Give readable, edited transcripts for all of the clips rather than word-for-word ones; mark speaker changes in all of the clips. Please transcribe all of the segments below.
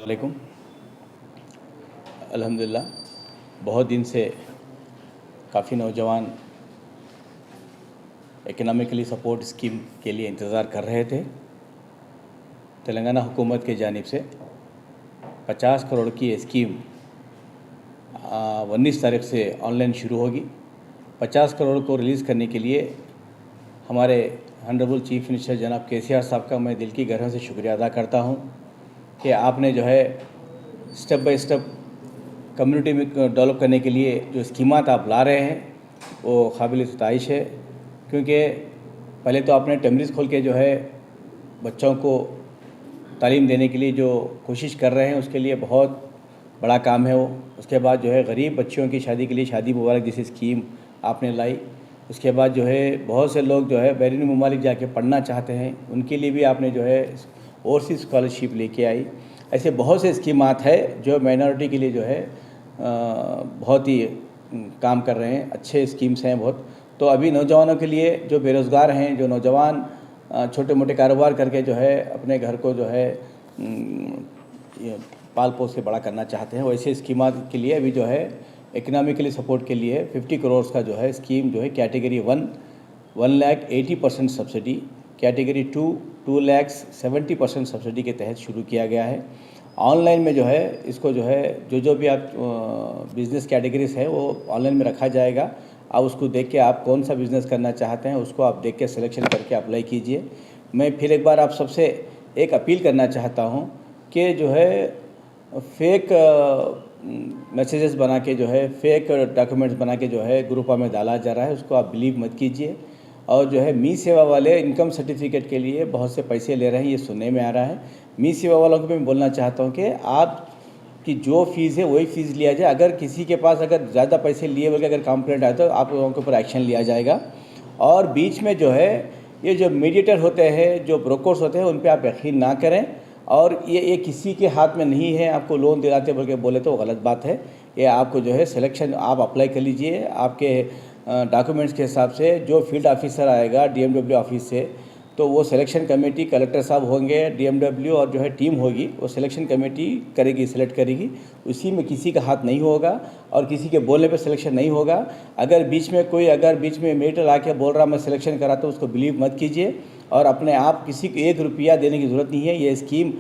Speaker 1: वालेकुम। अल्हम्दुलिल्लाह बहुत दिन से काफ़ी नौजवान इकनॉमिकली सपोर्ट स्कीम के लिए इंतज़ार कर रहे थे। तेलंगाना हुकूमत की जानिब से 50 करोड़ की ये स्कीम 19 तारीख से ऑनलाइन शुरू होगी। 50 करोड़ को रिलीज़ करने के लिए हमारे ऑनरेबल चीफ मिनिस्टर जनाब KCR साहब का मैं दिल की गहराई से शुक्रिया अदा करता हूँ कि आपने जो है स्टेप बाय स्टेप कम्युनिटी में डेवलप करने के लिए जो स्कीमात आप ला रहे हैं वो काबिल सताइश है। क्योंकि पहले तो आपने टेमरीज खोल के जो है बच्चों को तालीम देने के लिए जो कोशिश कर रहे हैं उसके लिए बहुत बड़ा काम है वो। उसके बाद जो है गरीब बच्चियों की शादी के लिए शादी मुबारक जैसी स्कीम आपने लाई। उसके बाद जो है बहुत से लोग जो है बैरून ममालिक जाके पढ़ना चाहते हैं उनके लिए भी आपने जो है ओवरसीज़ स्कॉलरशिप लेके आई। ऐसे बहुत से स्कीमात है जो माइनॉरिटी के लिए जो है बहुत ही काम कर रहे हैं, अच्छे स्कीम्स हैं बहुत। तो अभी नौजवानों के लिए जो बेरोज़गार हैं, जो नौजवान छोटे मोटे कारोबार करके जो है अपने घर को जो है पाल पोस के बड़ा करना चाहते हैं, वैसे स्कीमात के लिए अभी जो है इकनॉमिकली सपोर्ट के लिए 50 करोड़ का जो है स्कीम जो है कैटेगरी 1,80% सब्सिडी, कैटेगरी 2,70% सब्सिडी के तहत शुरू किया गया है। ऑनलाइन में जो है इसको जो है जो भी आप बिज़नेस कैटेगरीज है वो ऑनलाइन में रखा जाएगा। आप उसको देख के आप कौन सा बिज़नेस करना चाहते हैं उसको आप देख के सिलेक्शन करके अप्लाई कीजिए। मैं फिर एक बार आप सबसे एक अपील करना चाहता हूँ कि जो है फेक मैसेजेस बना के जो है फेक डॉक्यूमेंट्स बना के जो है ग्रुपों में डाला जा रहा है उसको आप बिलीव मत कीजिए। और जो है मी सेवा वाले इनकम सर्टिफिकेट के लिए बहुत से पैसे ले रहे हैं, ये सुनने में आ रहा है। मी सेवा वालों को मैं बोलना चाहता हूँ कि आप की जो फ़ीस है वही फ़ीस लिया जाए। अगर किसी के पास अगर ज़्यादा पैसे लिए बल्कि अगर कंप्लेंट आए तो आप लोगों के ऊपर एक्शन लिया जाएगा। और बीच में जो है ये जो मीडिएटर होते हैं, जो ब्रोकर्स होते हैं, उन पर आप यकीन ना करें। और ये किसी के हाथ में नहीं है आपको लोन दिलाते बल्कि बोले तो गलत बात है। ये आपको जो है सिलेक्शन आप अप्लाई कर लीजिए आपके डॉक्यूमेंट्स के हिसाब से। जो फील्ड ऑफिसर आएगा DMW ऑफिस से तो वो सिलेक्शन कमेटी कलेक्टर साहब होंगे, DMW और जो है टीम होगी वो सिलेक्शन कमेटी करेगी, सिलेक्ट करेगी। उसी में किसी का हाथ नहीं होगा और किसी के बोलने पे सिलेक्शन नहीं होगा। अगर बीच में मेटर आके बोल रहा मैं सिलेक्शन करा तो उसको बिलीव मत कीजिए। और अपने आप किसी को 1 रुपया देने की ज़रूरत नहीं है। ये स्कीम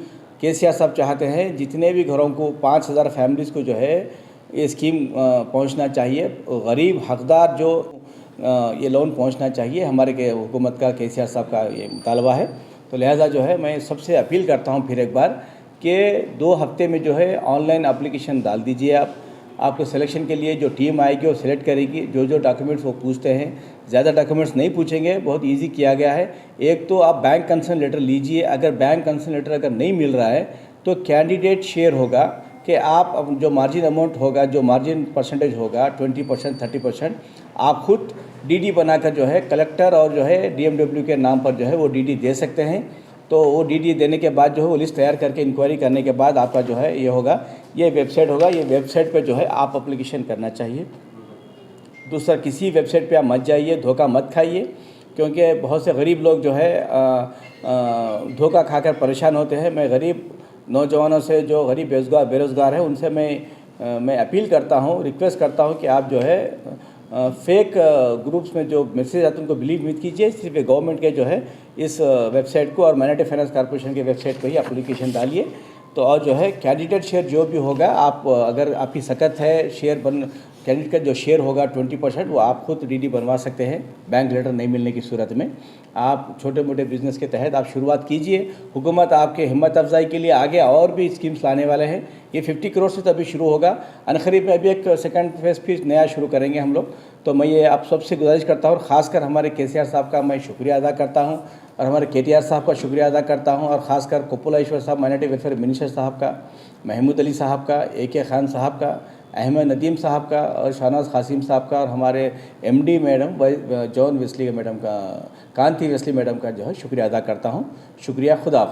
Speaker 1: KCR साहब चाहते हैं जितने भी घरों को 5,000 फैमिलीज़ को जो है ये स्कीम पहुंचना चाहिए। गरीब हकदार जो ये लोन पहुंचना चाहिए, हमारे हुकूमत का KCR साहब का ये मुतालबा है। तो लिहाजा जो है मैं सबसे अपील करता हूं फिर एक बार कि 2 हफ्ते में जो है ऑनलाइन एप्लीकेशन डाल दीजिए आप। आपको सिलेक्शन के लिए जो टीम आएगी वो सिलेक्ट करेगी। जो डॉक्यूमेंट्स वो पूछते हैं, ज़्यादा डॉक्यूमेंट्स नहीं पूछेंगे, बहुत इजी किया गया है। एक तो आप बैंक कंसर्न लेटर लीजिए। अगर बैंक कंसर्न लेटर अगर नहीं मिल रहा है तो कैंडिडेट शेयर होगा कि आप जो मार्जिन अमाउंट होगा, जो मार्जिन परसेंटेज होगा 20%, 30%, आप खुद DD बनाकर जो है कलेक्टर और जो है DMW के नाम पर जो है वो DD दे सकते हैं। तो वो DD देने के बाद जो है वो लिस्ट तैयार करके इंक्वायरी करने के बाद आपका जो है ये होगा, ये वेबसाइट होगा, ये वेबसाइट पे जो है आप एप्लीकेशन करना चाहिए। दूसरा, किसी वेबसाइट पे आप मत जाइए, धोखा मत खाइए, क्योंकि बहुत से गरीब लोग जो है धोखा खाकर परेशान होते हैं। मैं गरीब नौजवानों से जो गरीब बेरोज़गार हैं उनसे मैं अपील करता हूँ, रिक्वेस्ट करता हूँ कि आप जो है फेक ग्रुप्स में जो मैसेज आते हैं उनको बिलीव मत कीजिए। सिर्फ गवर्नमेंट के जो है इस वेबसाइट को और माइनॉरिटी फाइनेंस कॉर्पोरेशन के वेबसाइट पर ही एप्लीकेशन डालिए। तो और जो है कैंडिडेट शेयर जो भी होगा, आप अगर आपकी सकत है कैंडिडेट का जो शेयर होगा 20% वो आप खुद DD बनवा सकते हैं बैंक लेटर नहीं मिलने की सूरत में। आप छोटे मोटे बिज़नेस के तहत आप शुरुआत कीजिए। हुकूमत आपके हिम्मत अफजाई के लिए आगे और भी स्कीम्स लाने वाले हैं। ये 50 करोड़ से तभी शुरू होगा। अनकरीब में अभी एक सेकंड फेज़ फिर नया शुरू करेंगे हम लोग। तो मैं ये आप सबसे गुजारिश करता हूँ और ख़ासकर हमारे KCR साहब का मैं शुक्रिया अदा करता हूँ और हमारे KTR साहब का शुक्रिया अदा करता हूँ और ख़ासकर कोप्पला ईश्वर साहब माइनॉरिटी वेलफेयर मिनिस्टर साहब का, महमूद अली साहब का, AK खान साहब का, अहमद नदीम साहब का और शाहनाज कासिम साहब का और हमारे MD madam John Wesley madam का, कांति वेस्ली मैडम का जो है शुक्रिया अदा करता हूँ। शुक्रिया, खुदा।